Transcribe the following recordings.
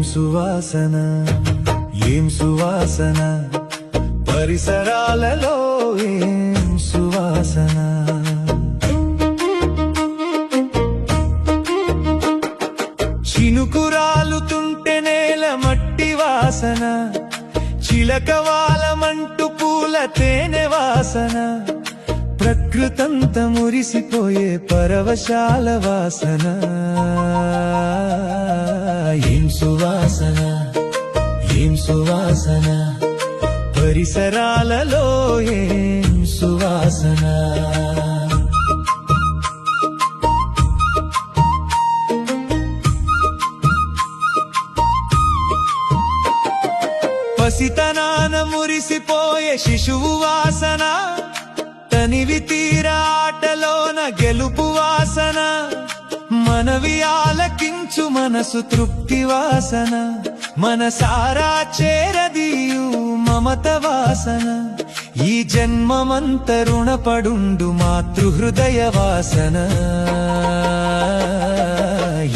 సువాసన ఏం సువాసన పరిసరాలలో ఏం సువాసన చినుకురాలుతుంటే నేల మట్టి వాసన చిలకవాలమంటూ పూల తేనె వాసన ప్రకృతంత మురిసిపోయే పరవశాల వాసన ఏం సువాసన ఏం సువాసన పరిసరాలలో ఏం సువాసన పసితనాన మురిసిపోయే శిశువు వాసన తనివి తీరా ఆటలోన గెలుపు వాసన మనవి ఆలకించు మనసు తృప్తి వాసన మనసారా చేరదీయు మమత వాసన ఈ జన్మమంత రుణపడుండు మాతృహృదయ వాసన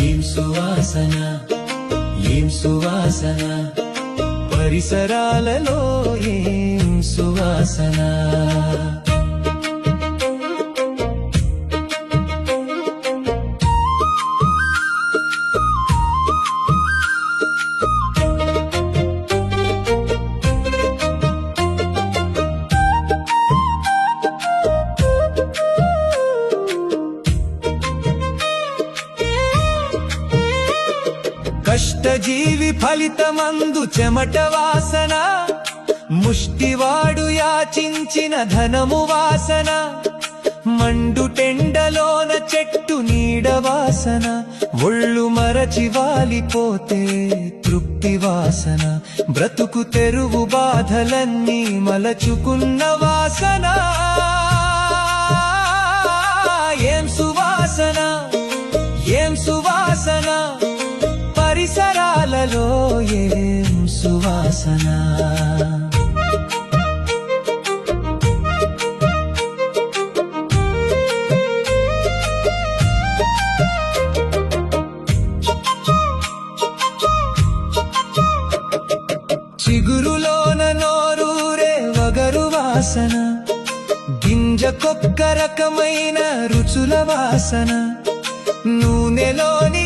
ఏం సువాసన ఏం సువాసన పరిసరాలలో ఏం సువాసన కష్టజీవి ఫలితమందు చెమట వాసన ముష్టివాడు యాచించిన ధనము వాసన మండుటెండలోన చెట్టు నీడ వాసన ఒళ్ళు మరచి వాలిపోతే తృప్తి వాసన బ్రతుకు తెరువు బాధలన్నీ మలచుకున్న వాసన ఏం సువాసన ఏం సువాసన పరిసరాలలో ఏం సువాసన చిగురులోన నోరూరే వగరు వాసన గింజకొక్క రకమైన రుచుల వాసన నూనెలోని